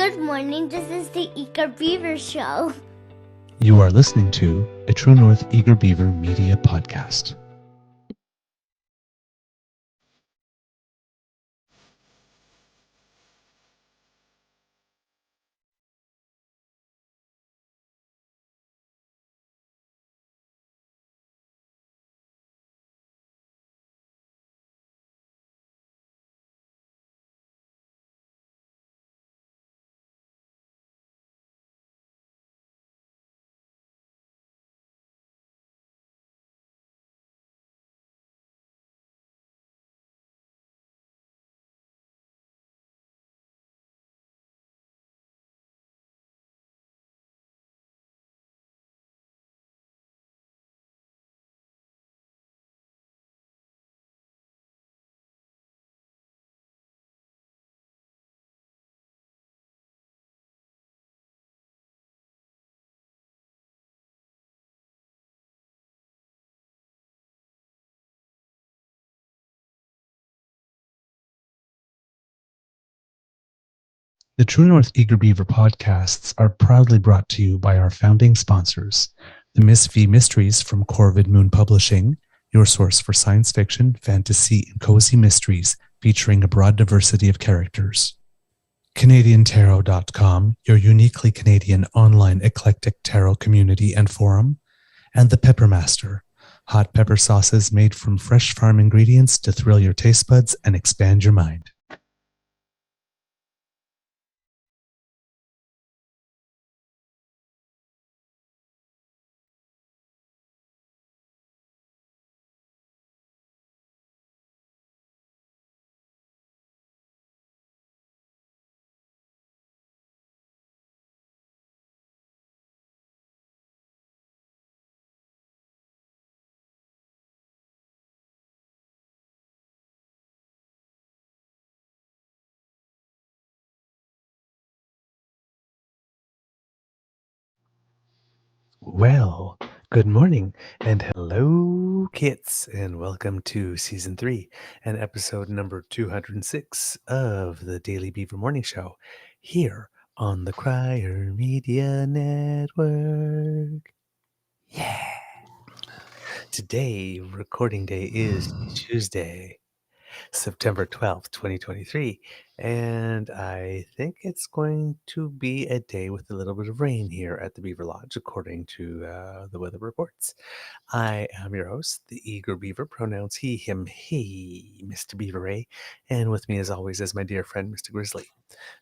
Good morning, this is the Eager Beaver Show. You are listening to a True North Eager Beaver Media Podcast. The True North Eager Beaver podcasts are proudly brought to you by our founding sponsors, the Miss V Mysteries from Corvid Moon Publishing, your source for science fiction, fantasy, and cozy mysteries featuring a broad diversity of characters. CanadianTarot.com, your uniquely Canadian online eclectic tarot community and forum, and the Peppermaster, hot pepper sauces made from fresh farm ingredients to thrill your taste buds and expand your mind. Well, good morning and hello, kits, and welcome to Season 3 and episode number 206 of the Daily Beaver Morning Show here on the Crier Media Network. Yeah. Today, recording day is Tuesday, September 12th, 2023, and I think it's going to be a day with a little bit of rain here at the Beaver Lodge, according to the weather reports. I am your host, the Eager Beaver, pronouns he, him, he, Mr. Beaver Ray, and with me as always is my dear friend, Mr. Grizzly.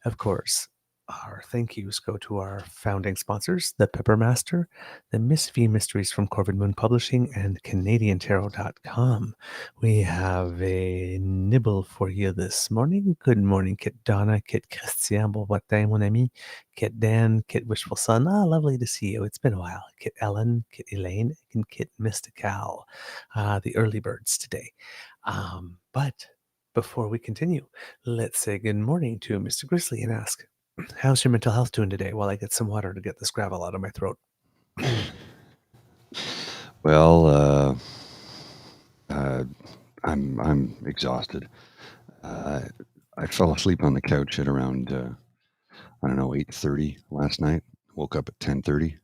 Of course, our thank yous go to our founding sponsors, the Peppermaster, the Miss V Mysteries from Corvid Moon Publishing, and CanadianTarot.com. We have a nibble for you this morning. Good morning, Kit Donna, Kit Christian, bon matin, mon ami, Kit Dan, Kit Wishful Sun. Lovely to see you. It's been a while. Kit Ellen, Kit Elaine, and Kit Mystical. The early birds today. But before we continue, let's say good morning to Mr. Grizzly and ask, how's your mental health doing today while I get some water to get this gravel out of my throat? Well, I'm exhausted. I fell asleep on the couch at around 8:30 last night. Woke up at 10:30,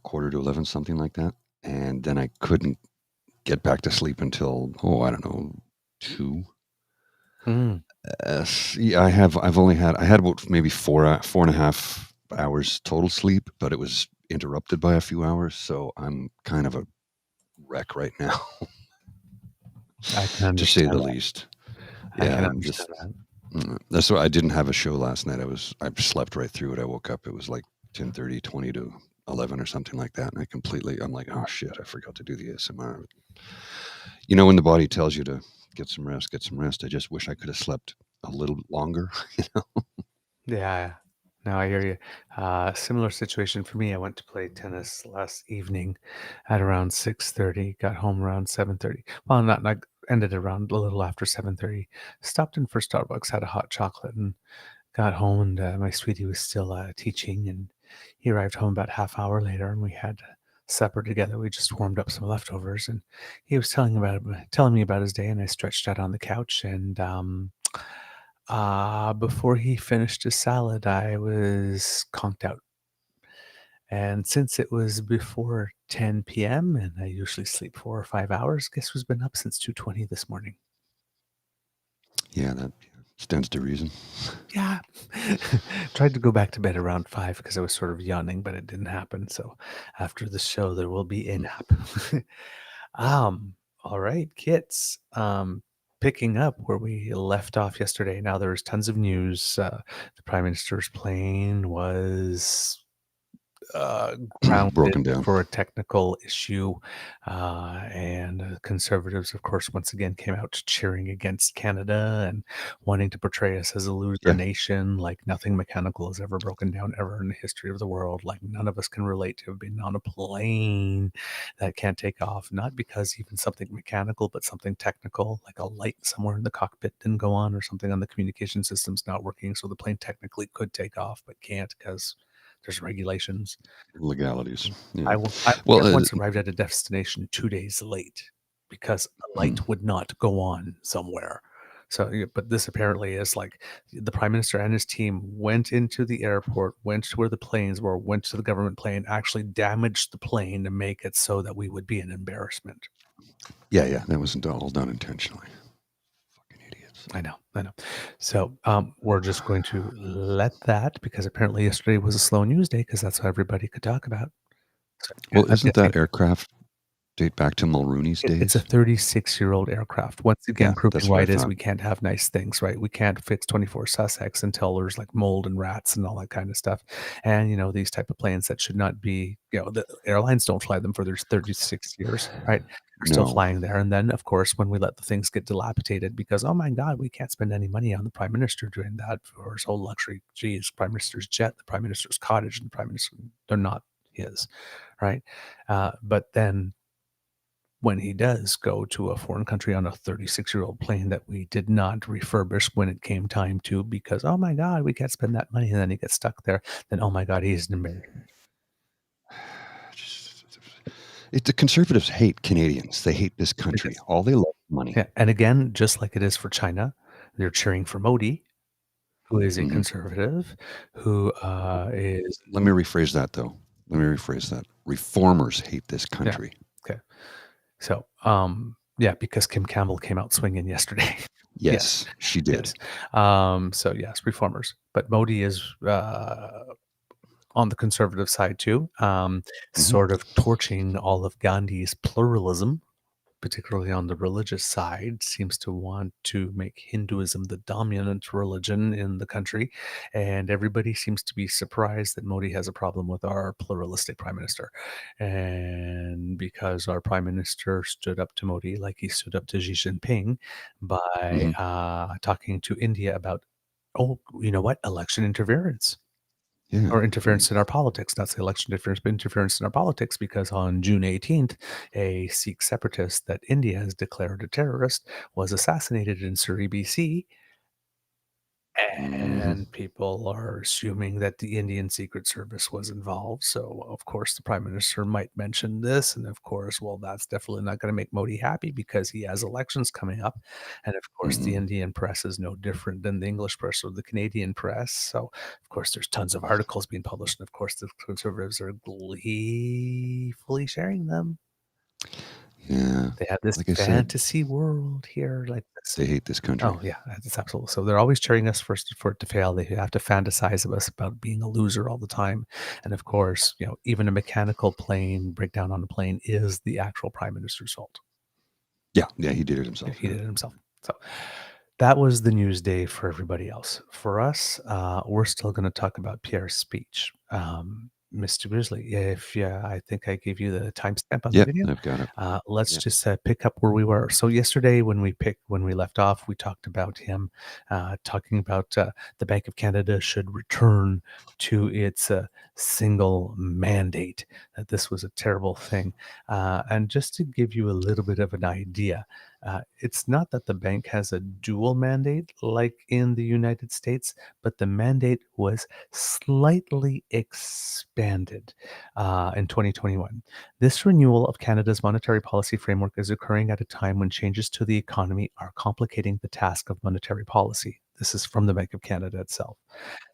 quarter to 11, something like that, and then I couldn't get back to sleep until 2. Yeah, I had about maybe 4.5 hours total sleep, but it was interrupted by a few hours, so I'm kind of a wreck right now. I can understand to say the that. least. I can Yeah, understand that. That's why I didn't have a show last night. I slept right through it. I woke up, it was like 10:30, 20 to 11 or something like that, and I'm like, oh shit, I forgot to do the ASMR. You know, when the body tells you to get some rest. I just wish I could have slept a little longer. Yeah. No, I hear you. Similar situation for me. I went to play tennis last evening at around 6:30. Got home around 7:30. Well, not ended around a little after 7:30. Stopped in for Starbucks, had a hot chocolate, and got home. And my sweetie was still teaching, and he arrived home about half hour later, and we had supper together. We just warmed up some leftovers, and he was telling me about his day, and I stretched out on the couch and Before he finished his salad, I was conked out. And since it was before 10 p.m. and I usually sleep 4 or 5 hours, guess who's been up since 2:20 this morning? Yeah, that stands to reason. Yeah. Tried to go back to bed around 5 because I was sort of yawning, but it didn't happen. So after the show, there will be a nap. um, all right, kids. Picking up where we left off yesterday. Now there's tons of news. The Prime Minister's plane was grounded Broken down. for a technical issue, and conservatives, of course, once again came out cheering against Canada and wanting to portray us as a loser Yeah. nation, like nothing mechanical has ever broken down ever in the history of the world. Like none of us can relate to have been on a plane that can't take off, not because even something mechanical, but something technical, like a light somewhere in the cockpit didn't go on or something on the communication system's not working. So the plane technically could take off, but can't because there's regulations. Legalities. Yeah. I Well, once arrived at a destination 2 days late because a light would not go on somewhere. So, but this apparently is like the prime minister and his team went into the airport, went to where the planes were, went to the government plane, actually damaged the plane to make it so that we would be an embarrassment. yeah, that wasn't all done intentionally. Fucking idiots. I know. So we're just going to let that, because apparently yesterday was a slow news day because that's what everybody could talk about. So, Well, I'm isn't guessing that aircraft date back to Mulrooney's it's a days? 36-year-old aircraft. Once again, Yeah, proving that's what why I it is thought. we can't have nice things, right? We can't fix 24 Sussex until there's like mold and rats and all that kind of stuff. And, these type of planes that should not be, the airlines don't fly them for their 36 years, right? They're still No. flying there. And then, of course, when we let the things get dilapidated because, oh my God, we can't spend any money on the prime minister doing that for his whole luxury. Geez, prime minister's jet, the prime minister's cottage, and the prime minister, they're not his, right? But then when he does go to a foreign country on a 36-year-old plane that we did not refurbish when it came time to, because, oh my God, we can't spend that money, and then he gets stuck there, then, oh my God, he's an embarrassment. The conservatives hate Canadians. They hate this country. Because, All they love is money. yeah, and again, just like it is for China, they're cheering for Modi, who is a conservative, who is... Let me rephrase that, though. Reformers hate this country. Okay. So, because Kim Campbell came out swinging yesterday. Yes, she did. Yes. So yes, reformers. But Modi is on the conservative side too, sort of torching all of Gandhi's pluralism, particularly on the religious side, seems to want to make Hinduism the dominant religion in the country. And everybody seems to be surprised that Modi has a problem with our pluralistic prime minister. And because our prime minister stood up to Modi like he stood up to Xi Jinping by talking to India about, oh, you know what, election interference. Yeah. Or interference in our politics, not say election interference, but interference in our politics, because on June 18th, a Sikh separatist that India has declared a terrorist was assassinated in Surrey, BC. And people are assuming that the Indian Secret Service was involved. So, of course, the Prime Minister might mention this. And, of course, well, that's definitely not going to make Modi happy because he has elections coming up. And, of course, the Indian press is no different than the English press or the Canadian press. So, of course, there's tons of articles being published. And, of course, the Conservatives are gleefully sharing them. Yeah. They have this Like I said, fantasy world here, like this. they hate this country. Oh yeah, that's absolutely. So they're always cheering us first for it to fail. They have to fantasize of us about being a loser all the time. And of course, even a mechanical plane breakdown on a plane is the actual prime minister's fault. Yeah, he did it himself. He did it himself. So that was the news day for everybody else. For us, we're still going to talk about Pierre's speech. Mr. Grizzly, I think I gave you the timestamp on the video. I've got it. Let's just pick up where we were. So yesterday, when we left off, we talked about him talking about the Bank of Canada should return to its single mandate. That this was a terrible thing, and just to give you a little bit of an idea. It's not that the bank has a dual mandate like in the United States, but the mandate was slightly expanded in 2021. This renewal of Canada's monetary policy framework is occurring at a time when changes to the economy are complicating the task of monetary policy. This is from the Bank of Canada itself.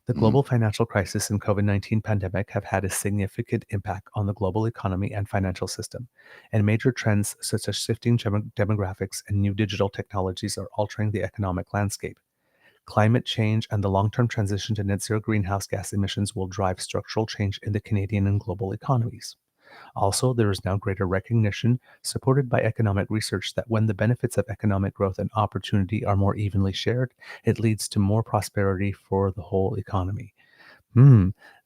The Mhm. global financial crisis and COVID-19 pandemic have had a significant impact on the global economy and financial system, and major trends such as shifting demographics and new digital technologies are altering the economic landscape. Climate change and the long-term transition to net zero greenhouse gas emissions will drive structural change in the Canadian and global economies. Also, there is now greater recognition, supported by economic research, that when the benefits of economic growth and opportunity are more evenly shared, it leads to more prosperity for the whole economy.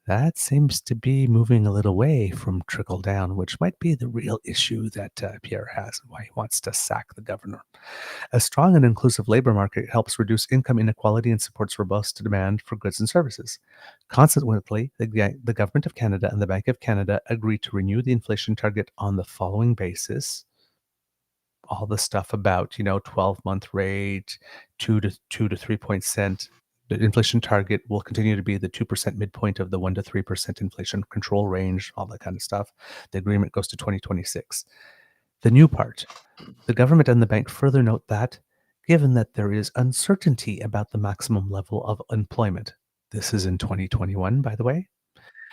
That seems to be moving a little away from trickle down, which might be the real issue that Pierre has and why he wants to sack the governor. A strong and inclusive labor market helps reduce income inequality and supports robust demand for goods and services. Consequently, the Government of Canada and the Bank of Canada agreed to renew the inflation target on the following basis. All the stuff about, 12-month rate, 2 to 3%. The inflation target will continue to be the 2% midpoint of the 1 to 3% inflation control range, all that kind of stuff. The agreement goes to 2026. The new part. The government and the bank further note that, given that there is uncertainty about the maximum level of employment, this is in 2021, by the way,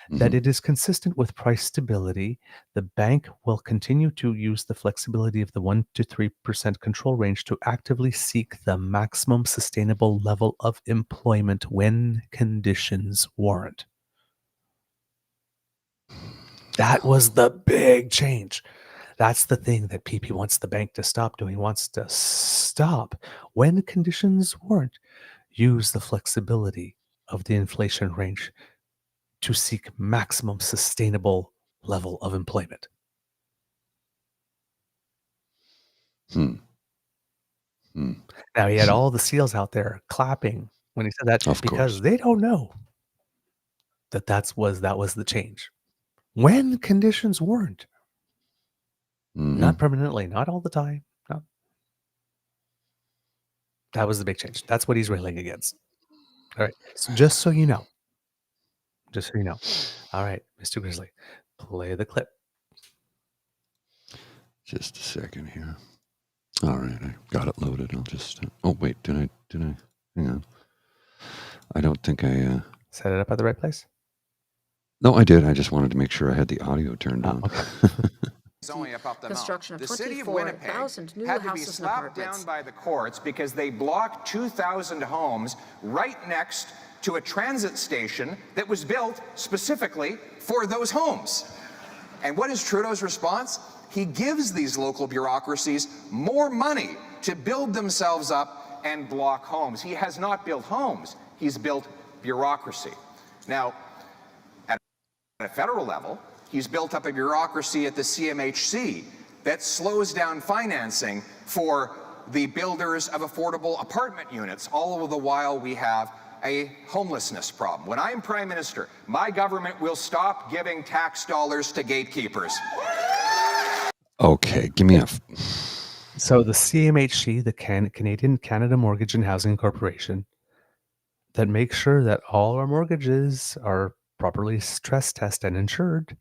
that it is consistent with price stability, the bank will continue to use the flexibility of the 1 to 3% control range to actively seek the maximum sustainable level of employment when conditions warrant. That was the big change. That's the thing that PP wants the bank to stop doing. He wants to stop, when conditions warrant, use the flexibility of the inflation range to seek maximum sustainable level of employment. Now, he had all the SEALs out there clapping when he said that, Of because course. they don't know that was the change. When conditions warrant, not permanently, not all the time. No. That was the big change. That's what he's railing against. All right. So just so you know. All right, Mr. Grizzly, play the clip. Just a second here. All right, I got it loaded. I'll just. Oh wait, did I? Hang on. I don't think I. Set it up at the right place? No, I did. I just wanted to make sure I had the audio turned on. Okay. Construction of 24,000 new houses and apartments. Down by the courts because they blocked 2,000 homes right next to a transit station that was built specifically for those homes. And what is Trudeau's response? He gives these local bureaucracies more money to build themselves up and block homes. He has not built homes. He's built bureaucracy. Now, at a federal level, he's built up a bureaucracy at the CMHC that slows down financing for the builders of affordable apartment units, all the while we have a homelessness problem. When I'm Prime Minister, my government will stop giving tax dollars to gatekeepers. Okay, give me a. So the CMHC, the Canada Mortgage and Housing Corporation, that makes sure that all our mortgages are properly stress tested and insured,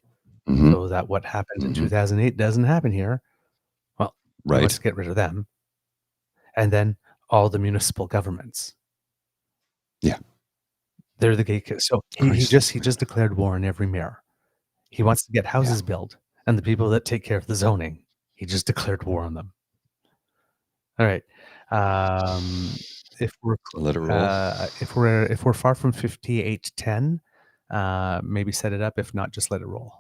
so that what happened in 2008 doesn't happen here. Well, right. Let's get rid of them. And then all the municipal governments. Yeah. They're the gatekeepers. So he just declared war on every mayor. He wants to get houses built, and the people that take care of the zoning, he just declared war on them. All right. If we're let it roll. If we're far from 5810, maybe set it up. If not, just let it roll.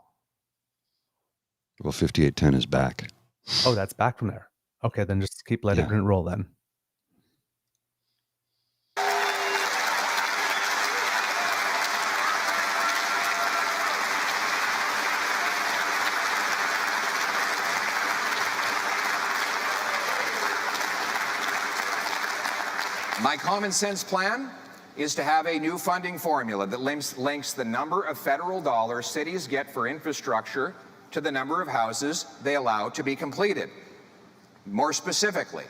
Well, 5810 is back. Oh, that's back from there. Okay, then just keep letting it roll then. My common sense plan is to have a new funding formula that links the number of federal dollars cities get for infrastructure to the number of houses they allow to be completed. More specifically,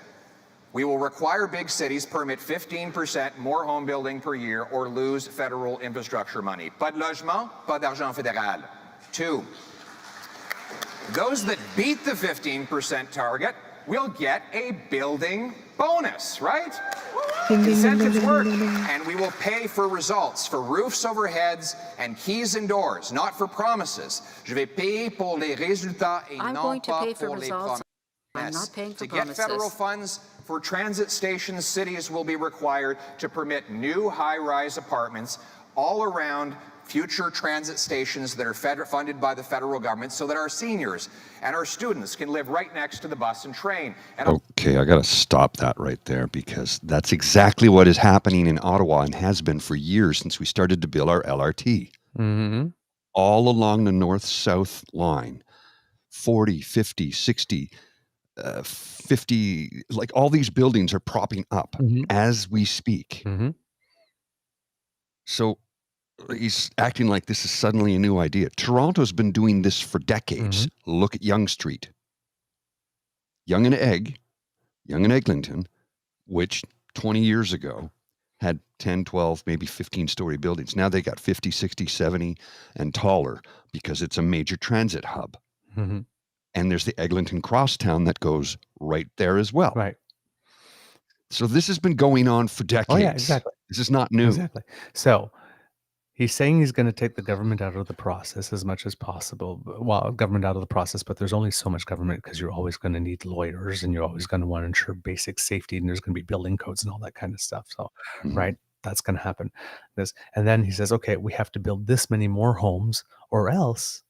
we will require big cities permit 15% more home building per year or lose federal infrastructure money. Pas de logement, pas d'argent fédéral. 2, those that beat the 15% target will get a building bonus, right? Incentives work, and we will pay for results, for roofs over heads and keys and doors, not for promises. Je vais payer pour les résultats et I'm non going to pas pay for pour les results. I'm promesses. not paying for To get federal promises. funds for transit stations, cities will be required to permit new high-rise apartments all around future transit stations that are funded by the federal government so that our seniors and our students can live right next to the bus and train. And Okay, I got to stop that right there because that's exactly what is happening in Ottawa and has been for years since we started to build our LRT. Mm-hmm. All along the north-south line, 40, 50, 60, 50, like all these buildings are propping up Mhm. as we speak. Mm-hmm. So he's acting like this is suddenly a new idea. Toronto's been doing this for decades. Look at Yonge Street. Yonge and Eglinton, which 20 years ago had 10, 12, maybe 15-story buildings. Now they got 50, 60, 70 and taller because it's a major transit hub. Mm-hmm. And there's the Eglinton Crosstown that goes right there as well. Right. So this has been going on for decades. Oh, yeah, exactly. This is not new. Exactly. So he's saying he's going to take the government out of the process as much as possible. Well, government out of the process, but there's only so much government because you're always going to need lawyers and you're always going to want to ensure basic safety and there's going to be building codes and all that kind of stuff. So, right, that's going to happen. And then he says, okay, we have to build this many more homes or else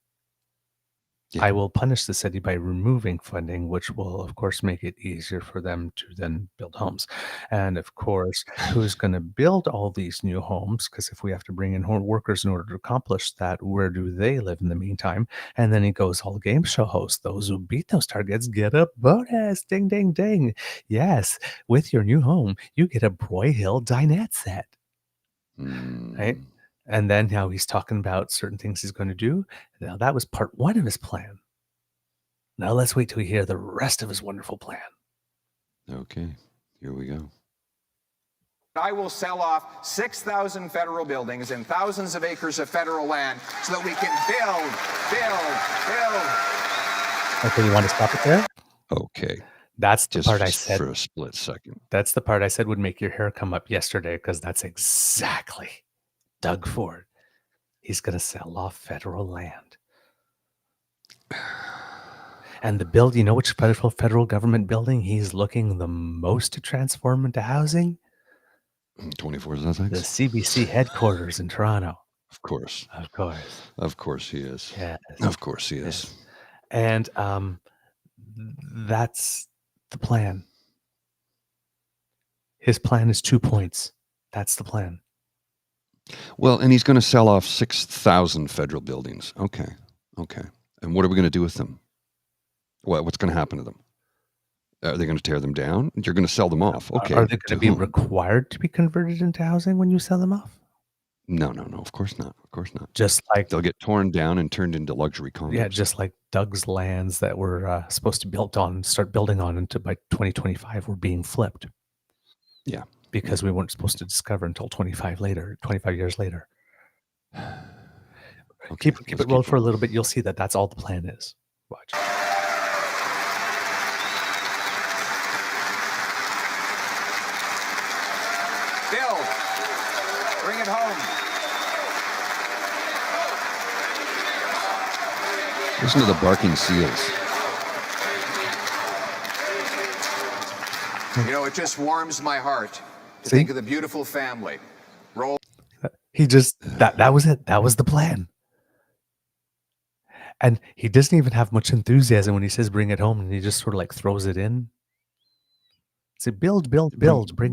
I will punish the city by removing funding, which will, of course, make it easier for them to then build homes. And of course, who's going to build all these new homes? Because if we have to bring in workers in order to accomplish that, where do they live in the meantime? And then he goes, all game show hosts, those who beat those targets get a bonus. Ding, ding, ding. Yes, with your new home, you get a Broyhill dinette set. Right? And then now he's talking about certain things he's going to do. Now that was part one of his plan. Now let's wait till we hear the rest of his wonderful plan. Okay, here we go. I will sell off 6,000 federal buildings and thousands of acres of federal land so that we can build. Okay, you want to stop it there? Okay. That's the Just part I said. for a split second. That's the part I said would make your hair come up yesterday because that's exactly Doug Ford. He's going to sell off federal land. And the build, you know which federal government building he's looking the most to transform into housing? 24 Sussex? The CBC headquarters in Toronto. Of course. Of course. Of course he is. Yes. Of course he is. Yes. And that's the plan. His plan is 2 points. That's the plan. Well, and he's going to sell off 6,000 federal buildings. Okay. And what are we going to do with them? What's going to happen to them? Are they going to tear them down? You're going to sell them off. Okay. Are they going to be required to be converted into housing when you sell them off? No. Of course not. Just like they'll get torn down and turned into luxury condos. Yeah, just like Doug's lands that were supposed to start building on into by 2025 were being flipped. Yeah. Because we weren't supposed to discover until 25 years later. Okay, keep it roll for a little bit. You'll see that that's all the plan is. Watch. Build. Bring it home. Listen to the barking seals. You know, it just warms my heart to think of the beautiful family. Roll. He just that was it. That was the plan. And he doesn't even have much enthusiasm when he says bring it home, and he just sort of like throws it in. Say build, bring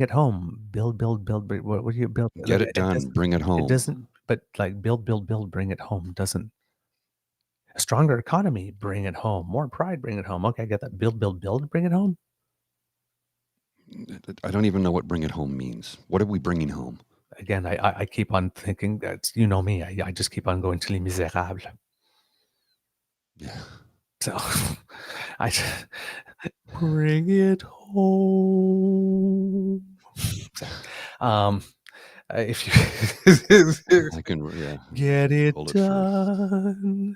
it home. Build. What do you build? Get it done, bring it home. It doesn't, but like build, bring it home doesn't. A stronger economy, bring it home. More pride, bring it home. Okay, I get that. Build, bring it home. I don't even know what bring it home means. What are we bringing home? Again, I keep on thinking that, you know me, I just keep on going to Les Miserables. Yeah. So I bring it home. If you I can, get it done,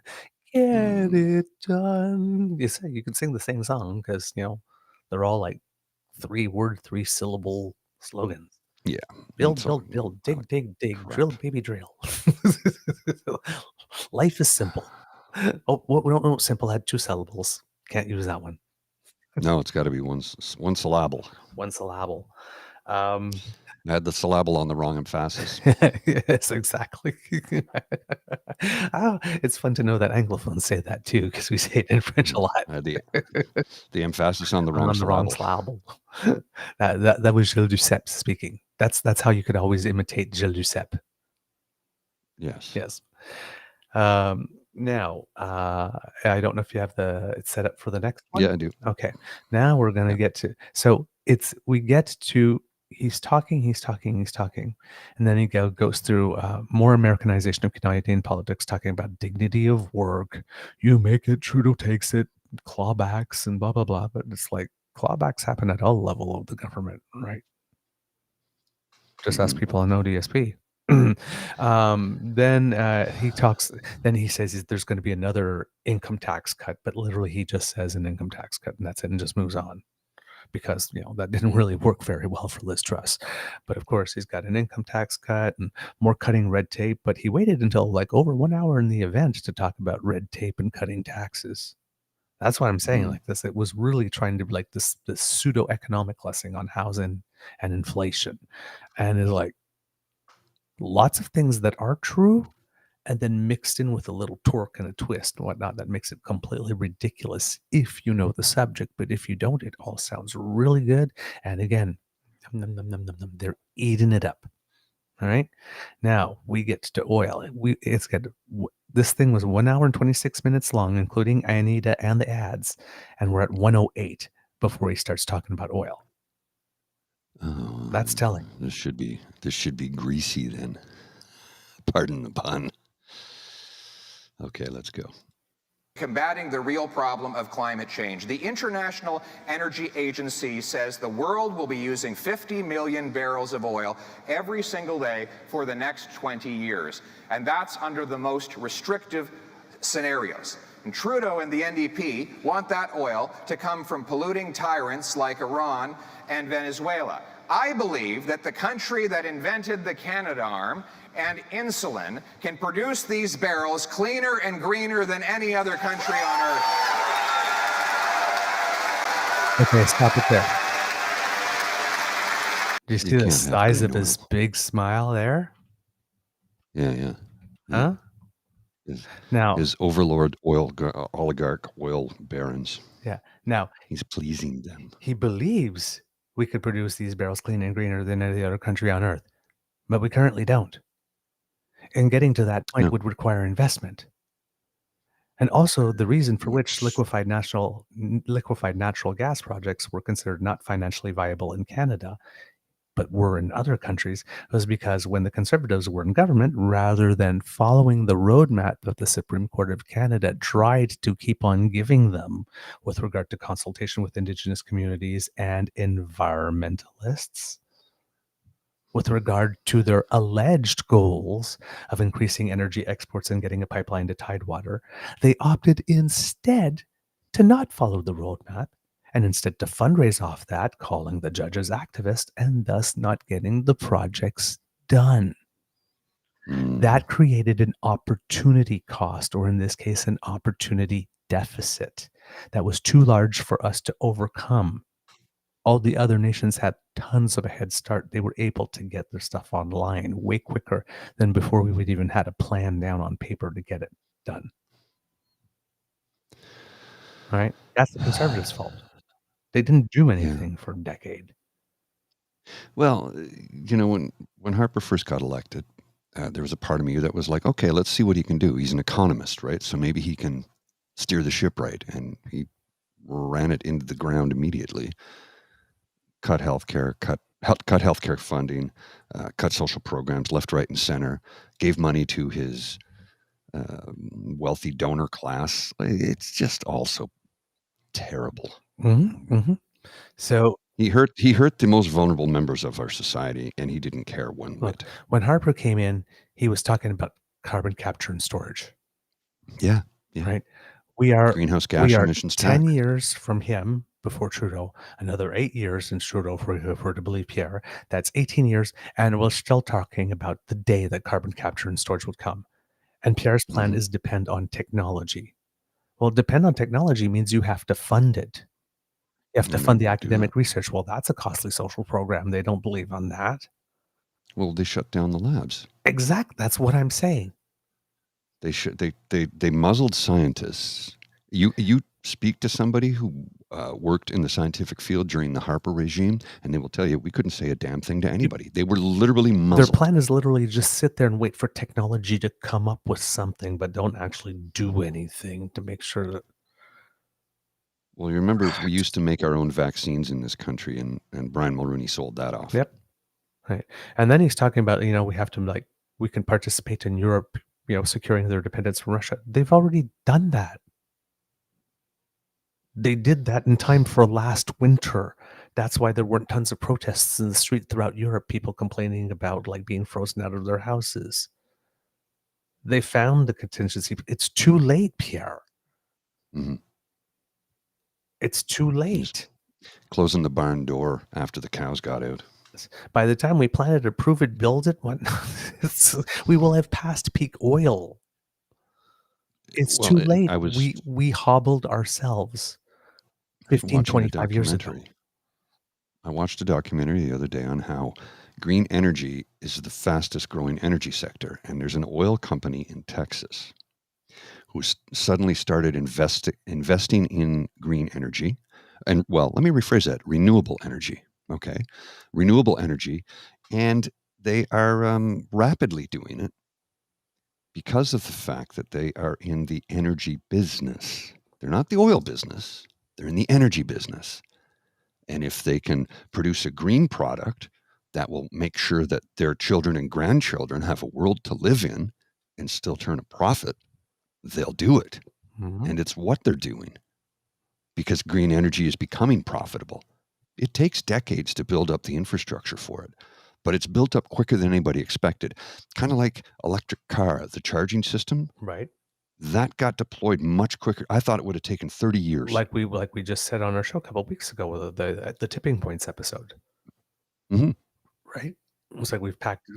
get it done. You can sing the same song because, you know, they're all like 3-syllable slogans. Yeah. Build, that's all build, I build, I dig, like dig, dig, crap. drill, baby, drill. Life is simple. Oh, no, simple had 2 syllables. Can't use that one. No, it's got to be one syllable. 1 syllable. Um, I had the syllable on the wrong emphasis. yes, exactly. Oh, it's fun to know that Anglophones say that too, because we say it in French a lot. I had the emphasis on the wrong On the wrong syllable. syllable. That was Gilles Duceppe speaking. That's how you could always imitate Gilles Duceppe. Yes. Yes. Now, I don't know if you have it's set up for the next one. Yeah, I do. Okay. Now we're going to get to, so we get to, he's talking, and then he goes through more Americanization of Canadian politics, talking about dignity of work. You make it, Trudeau takes it, clawbacks and blah, blah, blah. But it's like clawbacks happen at all level of the government, right? Just ask people on ODSP. Then he says there's going to be another income tax cut, but literally he just says an income tax cut and that's it, and just moves on, because that didn't really work very well for Liz Truss. But of course he's got an income tax cut and more cutting red tape, but he waited until like over 1 hour in the event to talk about red tape and cutting taxes. That's what I'm saying. Like this, it was really trying to be like this pseudo economic lesson on housing and inflation, and it's like lots of things that are true, and then mixed in with a little torque and a twist and whatnot that makes it completely ridiculous if you know the subject. But if you don't, it all sounds really good. And again, they're eating it up. All right. Now we get to oil. This thing was 1 hour and 26 minutes long, including Anita and the ads, and we're at 108 before he starts talking about oil. Oh, that's telling. This should be greasy then. Pardon the pun. Okay, let's go. Combating the real problem of climate change. The International Energy Agency says the world will be using 50 million barrels of oil every single day for the next 20 years. And that's under the most restrictive scenarios. And Trudeau and the NDP want that oil to come from polluting tyrants like Iran and Venezuela. I believe that the country that invented the Canadarm and insulin can produce these barrels cleaner and greener than any other country on earth. Okay, stop it there. Do you see the size of his big smile there? Yeah. Huh? His overlord oligarch oil barons. Yeah. Now he's pleasing them. He believes we could produce these barrels cleaner and greener than any other country on earth, but we currently don't. And getting to that point would require investment. And also the reason for which liquefied natural gas projects were considered not financially viable in Canada, but were in other countries, was because when the Conservatives were in government, rather than following the roadmap that the Supreme Court of Canada tried to keep on giving them with regard to consultation with Indigenous communities and environmentalists, with regard to their alleged goals of increasing energy exports and getting a pipeline to Tidewater, they opted instead to not follow the roadmap, and instead to fundraise off that, calling the judges activists, and thus not getting the projects done. That created an opportunity cost, or in this case, an opportunity deficit that was too large for us to overcome. All the other nations had tons of a head start. They were able to get their stuff online way quicker than before we would even had a plan down on paper to get it done. All right? That's the Conservatives' fault. They didn't do anything for a decade. Well, when Harper first got elected, there was a part of me that was like, okay, let's see what he can do. He's an economist, right? So maybe he can steer the ship right. And he ran it into the ground immediately. Cut healthcare, cut healthcare funding, cut social programs left, right, and center, gave money to his wealthy donor class. It's just also terrible. So he hurt the most vulnerable members of our society, and he didn't care one bit. When Harper came in, he was talking about carbon capture and storage. Yeah. Right. We are greenhouse gas emissions 10 tax. years from him before Trudeau, another 8 years since Trudeau, if we're to believe Pierre. That's 18 years, and we're still talking about the day that carbon capture and storage would come. And Pierre's plan is depend on technology. Well, depend on technology means you have to fund it. You have to fund the academic research. Well, that's a costly social program. They don't believe on that. Well, they shut down the labs. Exactly. That's what I'm saying. They muzzled scientists. You speak to somebody who worked in the scientific field during the Harper regime, and they will tell you we couldn't say a damn thing to anybody. They were literally muzzled. Their plan is literally just sit there and wait for technology to come up with something, but don't actually do anything to make sure that. Well, you remember we used to make our own vaccines in this country, and Brian Mulroney sold that off. Yep. Right. And then he's talking about, we have to we can participate in Europe, securing their dependence from Russia. They've already done that. They did that in time for last winter. That's why there weren't tons of protests in the street throughout Europe, people complaining about being frozen out of their houses. They found the contingency. It's too late, Pierre. Mm-hmm. It's too late. Closing the barn door after the cows got out. By the time we plan it, approve it, build it, we will have passed peak oil. It's too late. We hobbled ourselves 15, 25 years ago. I watched a documentary the other day on how green energy is the fastest growing energy sector. And there's an oil company in Texas who suddenly started investing in green energy. And let me rephrase that, renewable energy. Okay. Renewable energy. And they are rapidly doing it because of the fact that they are in the energy business. They're not the oil business. They're in the energy business. And if they can produce a green product that will make sure that their children and grandchildren have a world to live in and still turn a profit, they'll do it. Mm-hmm. And it's what they're doing because green energy is becoming profitable. It takes decades to build up the infrastructure for it, but it's built up quicker than anybody expected. Kind of like electric car, the charging system. Right. That got deployed much quicker. I thought it would have taken 30 years. Like we just said on our show a couple of weeks ago with the tipping points episode. Mm-hmm. Right? It was like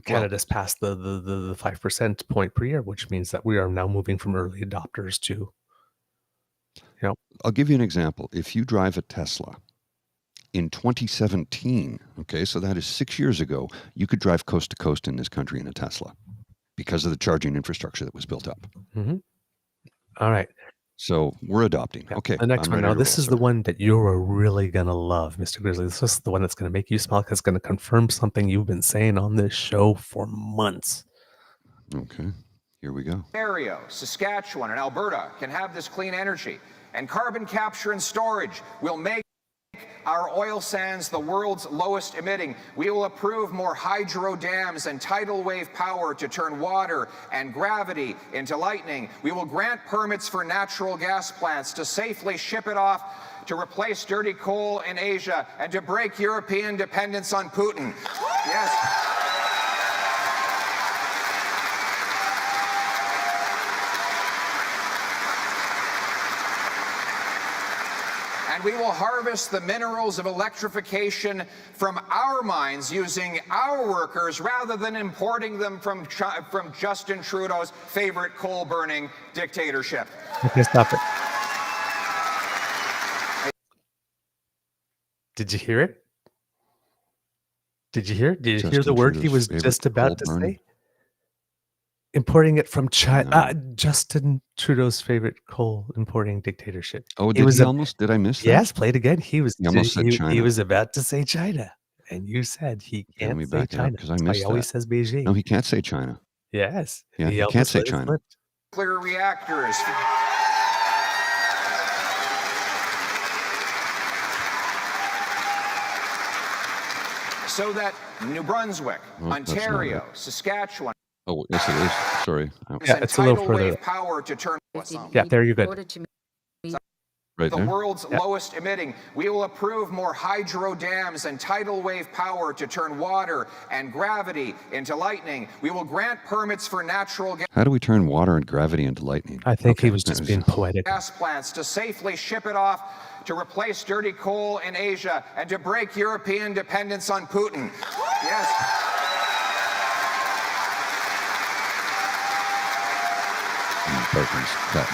Canada's passed the 5% point per year, which means that we are now moving from early adopters to, I'll give you an example. If you drive a Tesla in 2017, okay, so that is 6 years ago, you could drive coast to coast in this country in a Tesla because of the charging infrastructure that was built up. Mm-hmm. All right. So we're adopting. Yeah. Okay. The next one. Now, this is the one that you're really going to love, Mr. Grizzly. This is the one that's going to make you smile because it's going to confirm something you've been saying on this show for months. Okay. Here we go. Ontario, Saskatchewan, and Alberta can have this clean energy. And carbon capture and storage will make our oil sands the world's lowest emitting. We will approve more hydro dams and tidal wave power to turn water and gravity into lightning. We will grant permits for natural gas plants to safely ship it off to replace dirty coal in Asia and to break European dependence on Putin. Yes. And we will harvest the minerals of electrification from our mines using our workers rather than importing them from Justin Trudeau's favorite coal-burning dictatorship. Okay, stop it. Did you hear it? Did you hear it? Did you hear the word he was just about to say? Importing it from China. Justin Trudeau's favorite coal importing dictatorship. Oh, did I miss that? Yes, play it again. He almost said China. He was about to say China. And you said he can't say China. Because I missed He always says Beijing. No, he can't say China. Yes. Yeah, he can't say China. Nuclear reactors. So that New Brunswick, Ontario, Saskatchewan. Oh, yes, it is. Sorry. Yeah, it's a little further. Power to turn. Yeah, there you go. Right the there? world's lowest emitting. We will approve more hydro dams and tidal wave power to turn water and gravity into lightning. We will grant permits for natural gas. How do we turn water and gravity into lightning? I think he was just being poetic. Gas plants to safely ship it off to replace dirty coal in Asia and to break European dependence on Putin. Yes.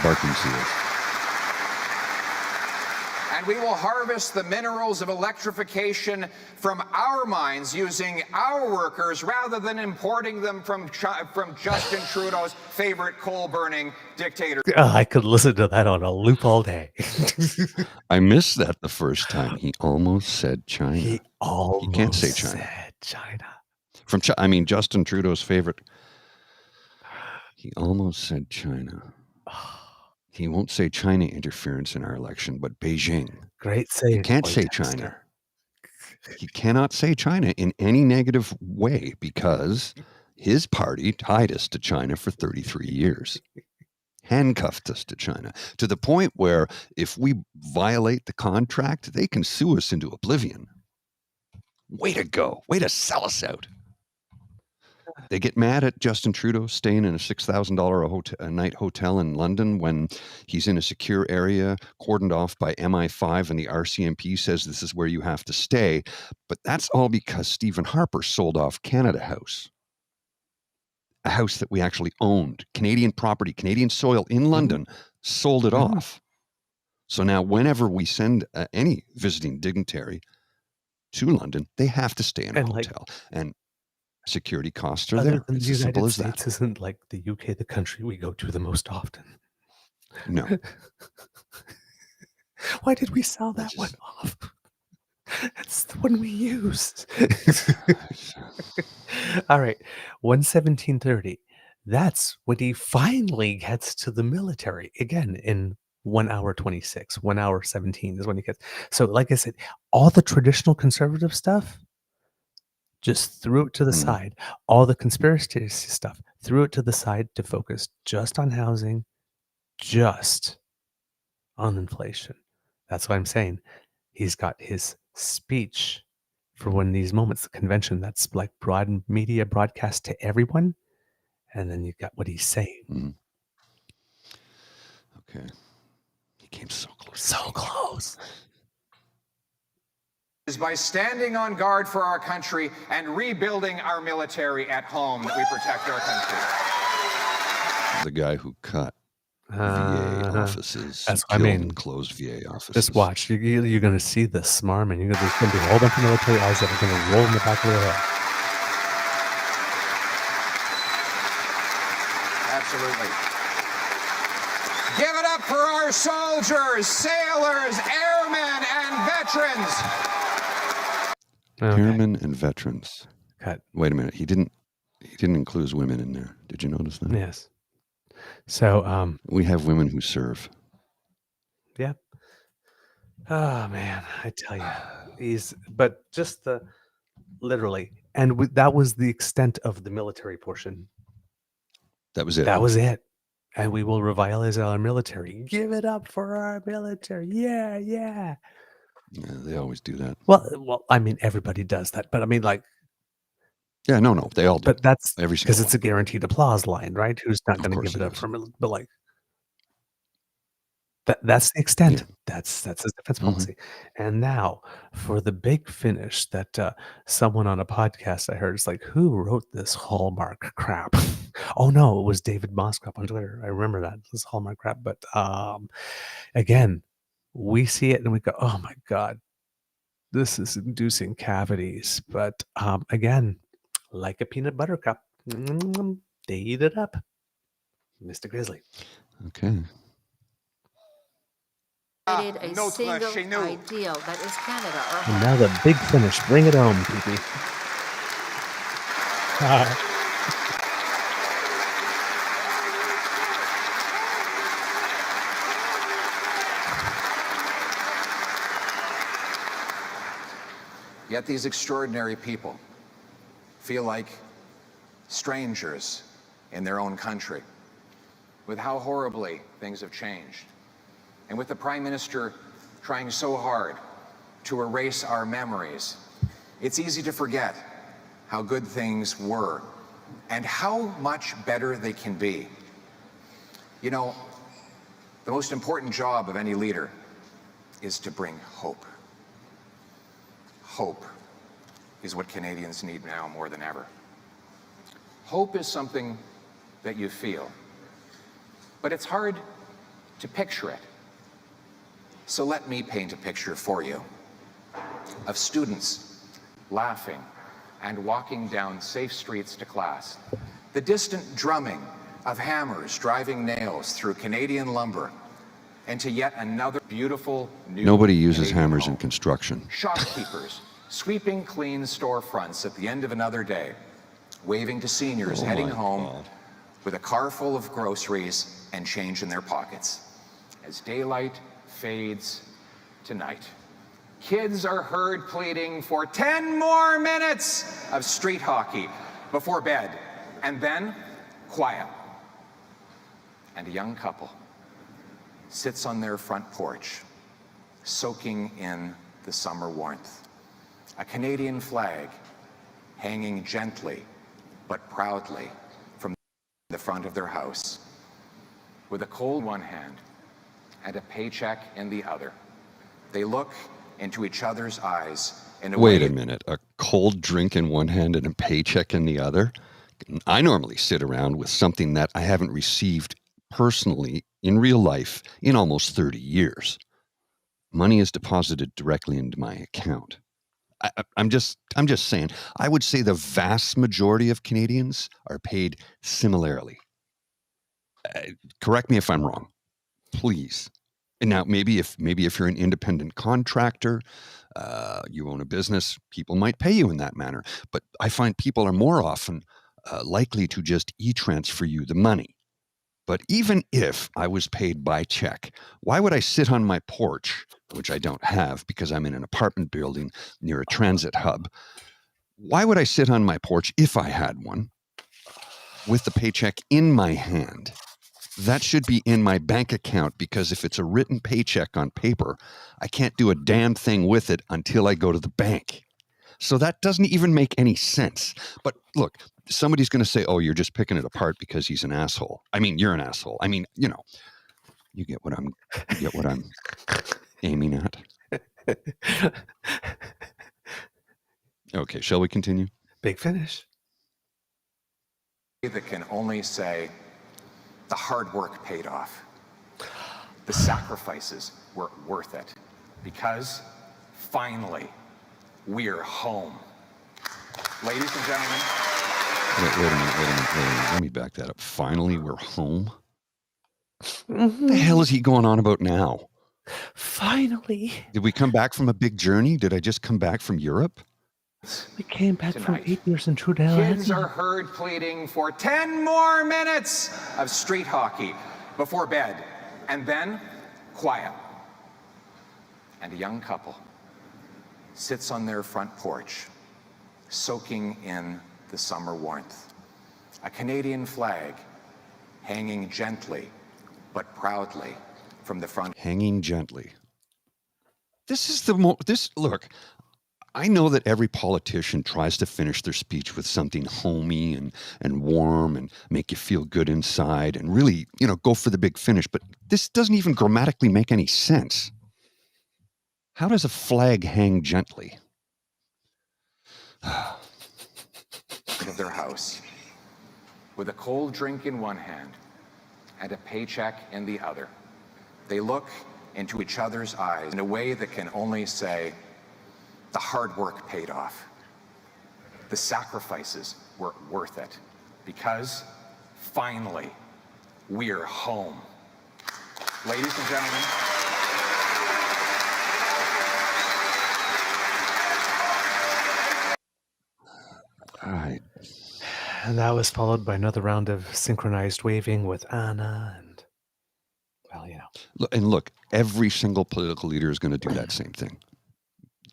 Barking seals. And we will harvest the minerals of electrification from our mines using our workers rather than importing them from Justin Trudeau's favorite coal-burning dictator. I could listen to that on a loop all day. I missed that the first time. He almost said China. He almost can't say China. said China. I mean, Justin Trudeau's favorite. He almost said China. He won't say China interference in our election, but Beijing. Great save. He can't say China. He cannot say China in any negative way because his party tied us to China for 33 years. Handcuffed us to China to the point where if we violate the contract, they can sue us into oblivion. Way to go. Way to sell us out. They get mad at Justin Trudeau staying in a $6,000 a night hotel in London when he's in a secure area, cordoned off by MI5, and the RCMP says this is where you have to stay. But that's all because Stephen Harper sold off Canada House, a house that we actually owned, Canadian property, Canadian soil in London, sold it off. So now whenever we send any visiting dignitary to London, they have to stay in a hotel. And security costs are there. The It's as simple United as that. States isn't like the UK, the country we go to the most often. No. Why did we sell that one off? That's the one we used. All right, 1:17:30. That's when he finally gets to the military again in 1 hour 26. 1 hour 17 is when he gets. So, like I said, all the traditional conservative stuff. Just threw it to the side. All the conspiracy stuff, threw it to the side to focus just on housing, just on inflation. That's what I'm saying. He's got his speech for when these moments, the convention, that's like broad media broadcast to everyone. And then you've got what he's saying. Okay. He came so close. So close. Is by standing on guard for our country and rebuilding our military at home that we protect our country. The guy who cut VA offices, That's what I killed mean. and closed VA offices. Just watch. You're going to see the smarm, and there's going to be a whole bunch of military eyes that are going to roll in the back of their head. Absolutely. Give it up for our soldiers, sailors, airmen, and veterans. Airmen and veterans. Cut. Wait a minute. He didn't include women in there. Did you notice that? Yes. So we have women who serve. Yeah. Oh man, I tell you, but just literally, and that was the extent of the military portion. That was it. That was it. And we will revitalize our military. Give it up for our military. Yeah, yeah. Yeah, they always do that. Well, I mean, everybody does that, but I mean, like, yeah, no, they all do. But that's every because it's a guaranteed applause line, right? Who's not going to give it up is. for a but like that's the extent. Yeah. That's his defense policy. And now for the big finish that someone on a podcast I heard is like, who wrote this Hallmark crap? Oh no, it was David Moscrop on Twitter. I remember that this Hallmark crap. But again, we see it and we go, oh my God, this is inducing cavities. But again, like a peanut butter cup, they eat it up. Mr. Grizzly. Okay. A single ideal that is Canada. And now the big finish. Bring it home, PP. Yet these extraordinary people feel like strangers in their own country, with how horribly things have changed. And with the Prime Minister trying so hard to erase our memories, it's easy to forget how good things were and how much better they can be. You know, the most important job of any leader is to bring hope. Hope is what Canadians need now more than ever. Hope is something that you feel, but it's hard to picture it. So let me paint a picture for you of students laughing and walking down safe streets to class, the distant drumming of hammers driving nails through Canadian lumber into yet another beautiful new Nobody uses Canadian hammers home. in construction. Shopkeepers sweeping clean storefronts at the end of another day, waving to seniors heading home with a car full of groceries and change in their pockets. As daylight fades to night, kids are heard pleading for 10 more minutes of street hockey before bed, and then quiet. And a young couple sits on their front porch, soaking in the summer warmth. A Canadian flag hanging gently but proudly from the front of their house, with a cold one hand and a paycheck in the other. They look into each other's eyes in a way. Wait a minute. A cold drink in one hand and a paycheck in the other? I normally sit around with something that I haven't received personally in real life in almost 30 years. Money is deposited directly into my account. I'm just saying, I would say the vast majority of Canadians are paid similarly. Correct me if I'm wrong, please. And now maybe if you're an independent contractor, you own a business, people might pay you in that manner. But I find people are more often likely to just e-transfer you the money. But even if I was paid by check, why would I sit on my porch, which I don't have because I'm in an apartment building near a transit hub? Why would I sit on my porch if I had one with the paycheck in my hand? That should be in my bank account, because if it's a written paycheck on paper, I can't do a damn thing with it until I go to the bank. So that doesn't even make any sense. But look, somebody's going to say, oh, you're just picking it apart because he's an asshole. I mean, you're an asshole. I mean, you know, you get what I'm aiming at. Okay, shall we continue? Big finish. That can only say the hard work paid off. The sacrifices were worth it, because finally we're home. Ladies and gentlemen. Wait a minute. Let me back that up. Finally, we're home? What the hell is he going on about now? Finally. Did we come back from a big journey? Did I just come back from Europe? We came back Tonight, from 8 years in Trudell. Kids are heard pleading for 10 more minutes of street hockey before bed, and then quiet. And a young couple sits on their front porch, soaking in the summer warmth. A Canadian flag hanging gently but proudly from the front. Hanging gently. This is look, I know that every politician tries to finish their speech with something homey and warm and make you feel good inside and really, you know, go for the big finish. But this doesn't even grammatically make any sense. How does a flag hang gently? Of their house, with a cold drink in one hand and a paycheck in the other. They look into each other's eyes in a way that can only say, the hard work paid off. The sacrifices were worth it, because finally we're home. Ladies and gentlemen. All right. And that was followed by another round of synchronized waving with Anna and, well, you know. And look, every single political leader is going to do that same thing.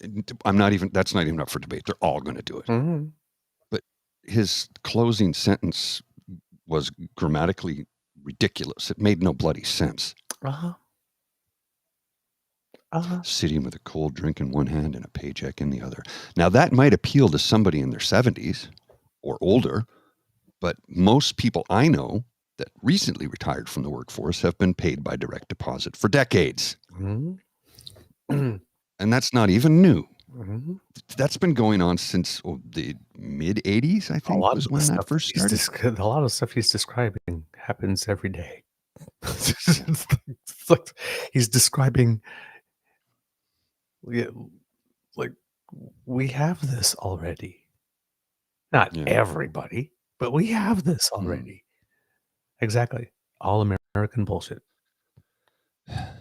That's not even up for debate. They're all going to do it. Mm-hmm. But his closing sentence was grammatically ridiculous. It made no bloody sense. Sitting with a cold drink in one hand and a paycheck in the other. Now, that might appeal to somebody in their 70s or older, but most people I know that recently retired from the workforce have been paid by direct deposit for decades. Mm-hmm. And that's not even new. Mhm. That's been going on since the mid 80s, I A think, lot was of the when that stuff first he's started. a lot of stuff he's describing happens every day. It's like he's describing, yeah, like, we have this already. Not Yeah. everybody, but we have this Mm. already. Exactly. All American bullshit.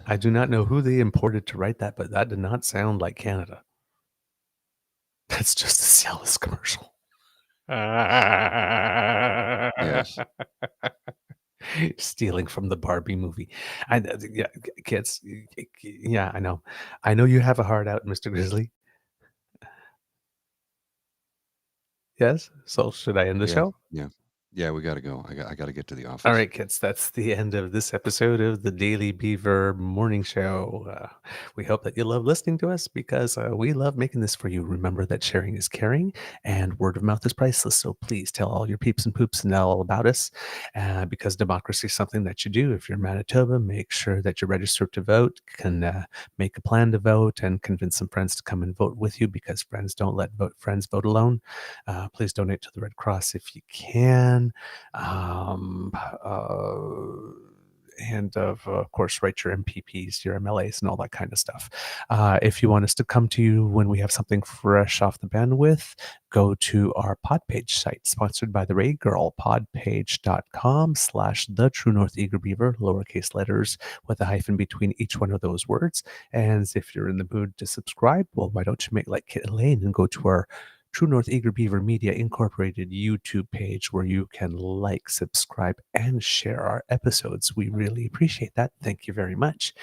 I do not know who they imported to write that, but that did not sound like Canada. That's just a Cialis commercial. Yes. Stealing from the Barbie movie. Yeah, kids. Yeah, I know. I know you have a heart out, Mr. Grizzly. Yes. So should I end the Yeah. show? Yeah. Yeah, we got to go. I got to get to the All office. right, kids, that's the end of this episode of the Daily Beaver Morning Show. We hope that you love listening to us because we love making this for you. Remember that sharing is caring and word of mouth is priceless. So please tell all your peeps and poops and all about us because democracy is something that you do. If you're in Manitoba, make sure that you're registered to vote, can make a plan to vote, and convince some friends to come and vote with you because friends don't let friends vote alone. Please donate to the Red Cross if you can. And of course, write your MPPs, your MLAs, and all that kind of stuff. If you want us to come to you when we have something fresh off the bandwidth, go to our Podpage site, sponsored by the Ray Girl, podpage.com/the True North Eager Beaver, lowercase letters with a hyphen between each one of those words. And if you're in the mood to subscribe, well, why don't you make like Kit Elaine and go to our True North Eager Beaver Media Incorporated YouTube page where you can like, subscribe, and share our episodes. We really appreciate that. Thank you very much.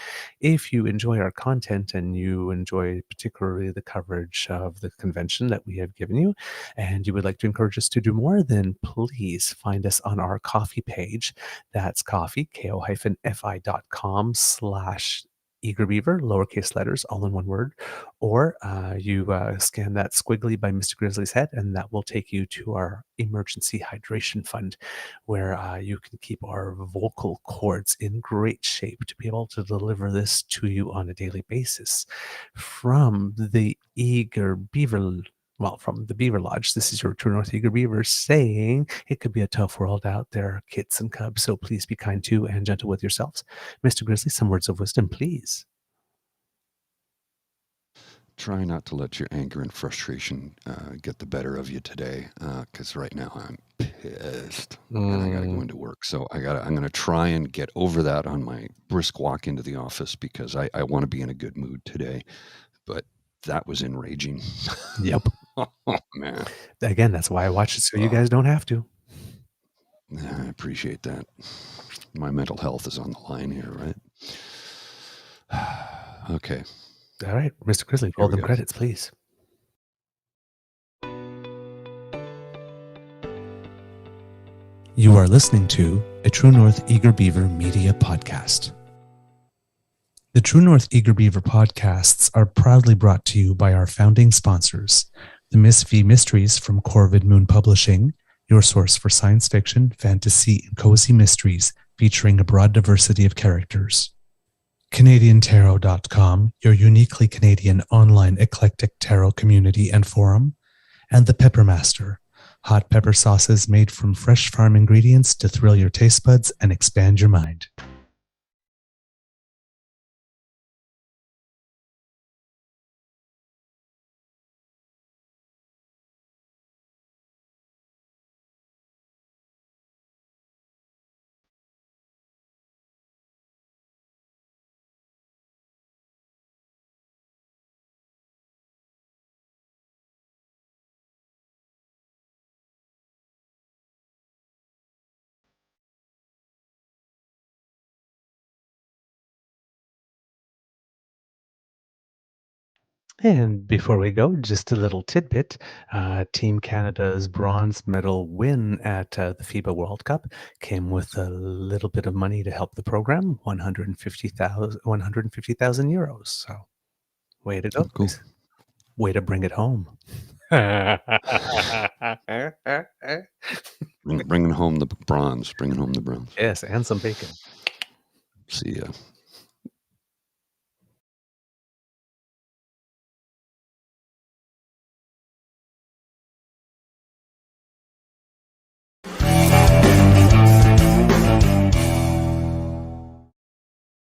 If you enjoy our content and you enjoy particularly the coverage of the convention that we have given you, and you would like to encourage us to do more, then please find us on our coffee page. That's coffee, ko-fi.com/Eager Beaver, lowercase letters, all in one word. Or you scan that squiggly by Mr. Grizzly's head, and that will take you to our emergency hydration fund, where you can keep our vocal cords in great shape to be able to deliver this to you on a daily basis. From the Eager Beaver from the Beaver Lodge, this is your True North Eager Beaver saying it could be a tough world out there, kits and cubs, so please be kind to and gentle with yourselves. Mr. Grizzly, some words of wisdom, please. Try not to let your anger and frustration get the better of you today, because right now I'm pissed and I got to go into work. So I'm going to try and get over that on my brisk walk into the office because I want to be in a good mood today. But that was enraging. Yep. Oh, man. Again, that's why I watch it, so you guys don't have to. I appreciate that. My mental health is on the line here, right? Okay. All right, Mr. Grizzly, roll them credits, please. You are listening to a True North Eager Beaver media podcast. The True North Eager Beaver podcasts are proudly brought to you by our founding sponsors, the Miss V Mysteries from Corvid Moon Publishing, your source for science fiction, fantasy, and cozy mysteries featuring a broad diversity of characters. CanadianTarot.com, your uniquely Canadian online eclectic tarot community and forum. And the Peppermaster, hot pepper sauces made from fresh farm ingredients to thrill your taste buds and expand your mind. And before we go, just a little tidbit. Team Canada's bronze medal win at the FIBA World Cup came with a little bit of money to help the program, 150,000 euros. So way to go. Oh, cool. Way to bring it home. Bringing home the bronze. Bringing home the bronze. Yes, and some bacon. See ya.